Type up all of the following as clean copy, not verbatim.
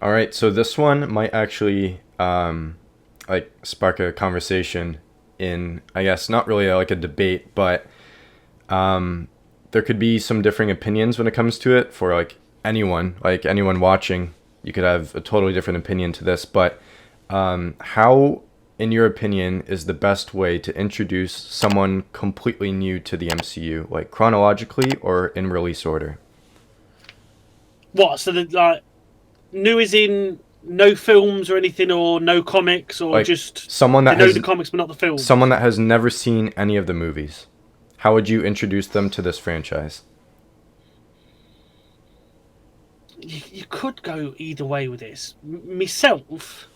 All right, so this one might actually like spark a conversation in, I guess, not really like a debate, but there could be some differing opinions when it comes to it for like anyone watching. You could have a totally different opinion to this, but how, in your opinion, is the best way to introduce someone completely new to the MCU, like chronologically or in release order? What? So the new is in no films or anything, or no comics, or Like just someone they that know the has comics but not the someone films. that has never seen any of the movies. How would you introduce them to this franchise? You could go either way with this. Myself,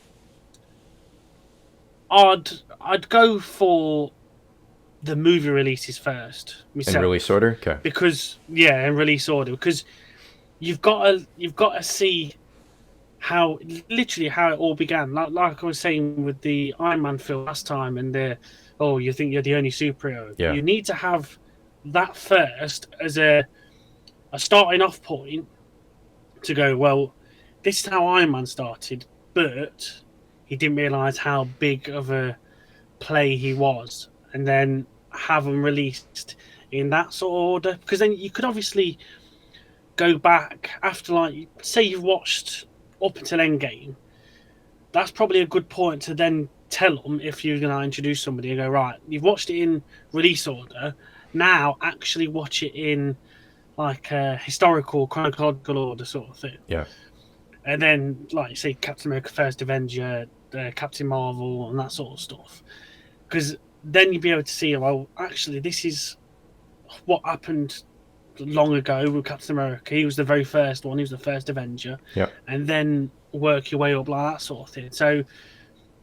I'd I'd go for the movie releases first. In release Myself, order? Okay. because yeah, in release order, because you've got to see how literally how it all began. Like I was saying with the Iron Man film last time, and the oh, you think you're the only superhero. Yeah. You need to have that first as a starting off point to go. Well, this is how Iron Man started, but he didn't realize how big of a play he was, and then have them released in that sort of order. Because then you could obviously go back after, like, say you've watched up until Endgame. That's probably a good point to then tell them if you're going to introduce somebody and go, right, you've watched it in release order. Now actually watch it in like a historical, chronological order sort of thing. Yeah. And then, like you say, Captain America, First Avenger, Captain Marvel, and that sort of stuff. Because then you'd be able to see, well, actually, this is what happened long ago with Captain America. He was the very first one. He was the first Avenger, Yeah. and then work your way up like that sort of thing. So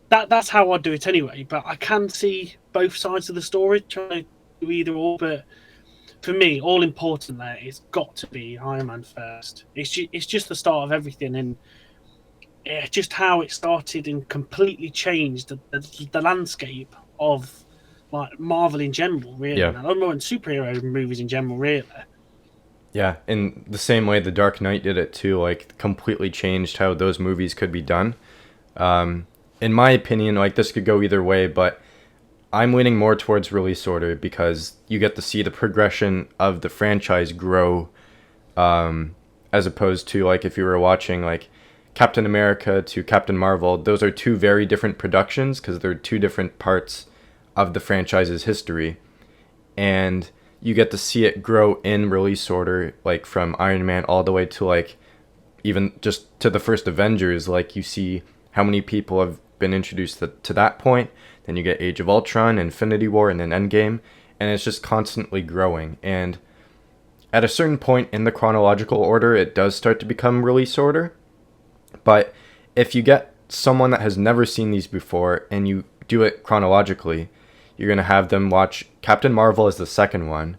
that's how I do it anyway. But I can see both sides of the story. Try to do either or, but for me, all important there is got to be Iron Man first. It's just the start of everything, and just how it started and completely changed the landscape of like Marvel in general, really. Yeah. And I don't know, in superhero movies in general, really. Yeah. In the same way The Dark Knight did it too, like completely changed how those movies could be done. Um, in my opinion, like this could go either way, but I'm leaning more towards release order because you get to see the progression of the franchise grow, as opposed to like if you were watching like Captain America to Captain Marvel. Those are two very different productions because they're two different parts of the franchise's history, and you get to see it grow in release order, like from Iron Man all the way to like even just to the first Avengers. Like you see how many people have been introduced to that point. Then you get Age of Ultron, Infinity War, and then Endgame, and it's just constantly growing. And at a certain point in the chronological order, it does start to become release order. But if you get someone that has never seen these before and you do it chronologically, you're going to have them watch Captain Marvel as the second one,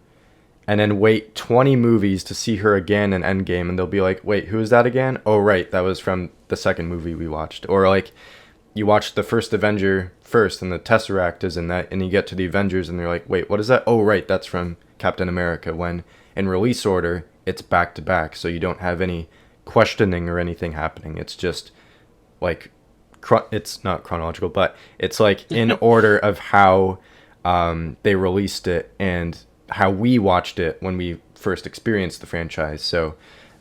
and then wait 20 movies to see her again in Endgame, and they'll be like, wait, who is that again? Oh, right, that was from the second movie we watched. Or like, you watch the first Avenger first, and the Tesseract is in that, and you get to the Avengers, and they're like, wait, what is that? Oh, right, that's from Captain America. When in release order, it's back to back, so you don't have any questioning or anything happening. It's just like, it's not chronological, but it's like in order of how they released it and how we watched it when we first experienced the franchise. So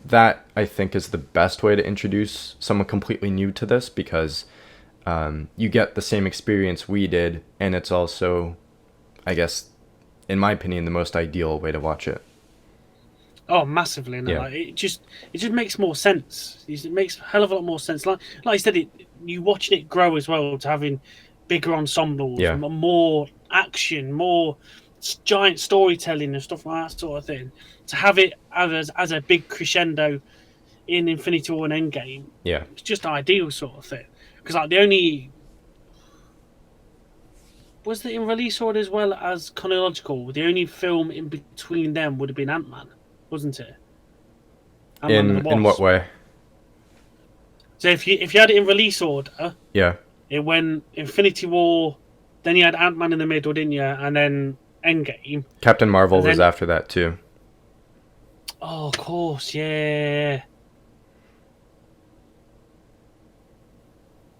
that I think is the best way to introduce someone completely new to this because you get the same experience we did, and it's also, I guess, in my opinion, the most ideal way to watch it. Oh, massively! And Yeah, like it just makes more sense. It makes a hell of a lot more sense. Like I said, you watching it grow as well to having bigger ensembles, yeah, more action, more giant storytelling and stuff like that sort of thing. To have it as a big crescendo in Infinity War and Endgame, yeah. it's just ideal sort of thing. Because like the only was it in release order as well as chronological. The only film in between them would have been Ant Man, wasn't it? Ant Man and the In what Wasp. way? So if you had it in release order, Yeah, it went Infinity War, then you had Ant Man in the middle, didn't you? And then Endgame, Captain Marvel and was then after that too. oh, of course, yeah.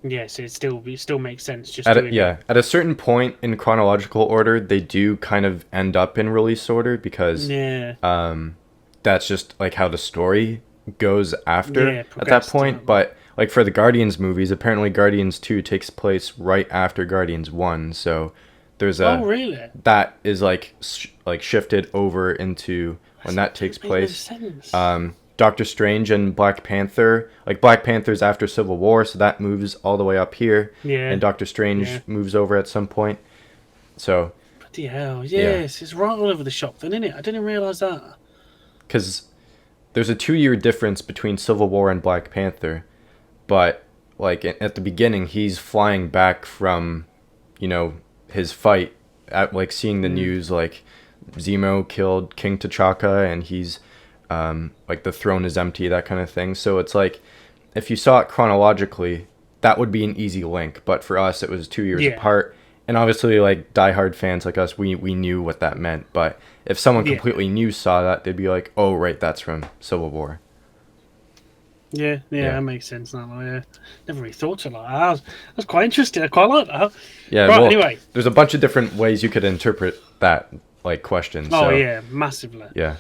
Yes, it still makes sense just doing Yeah, at a certain point in chronological order, they do kind of end up in release order it. because Yeah, that's just like how the story goes after yeah, at that progressed. point. But like for the Guardians movies, apparently Guardians 2 takes place right after Guardians 1, so there's Oh, a really? that is like like shifted over into when that takes That makes no place. sense. Doctor Strange and Black Panther, like Black Panther's after Civil War, so that moves all the way up here, and Yeah, Doctor Strange yeah. moves over at some point. So Bloody hell! yeah, Yes, it's right all over the shop, then, isn't it? I didn't realise that. because there's a 2 year difference between Civil War and Black Panther, but like at the beginning, he's flying back from, you know, his fight at like seeing the Mm. news like Zemo killed King T'Chaka and he's like the throne is empty, that kind of thing. So it's like if you saw it chronologically, that would be an easy link. But for us, it was 2 years Yeah, apart. And obviously, like diehard fans like us, we knew what that meant. But if someone yeah, completely new saw that, they'd be like, "Oh, right, that's from Civil War." yeah, yeah. Yeah, That makes sense now. Yeah, never really thought of it like that. That's quite interesting. I quite like that. yeah. Right. Well, Anyway. there's a bunch of different ways you could interpret that like question. Oh So yeah, massively. yeah,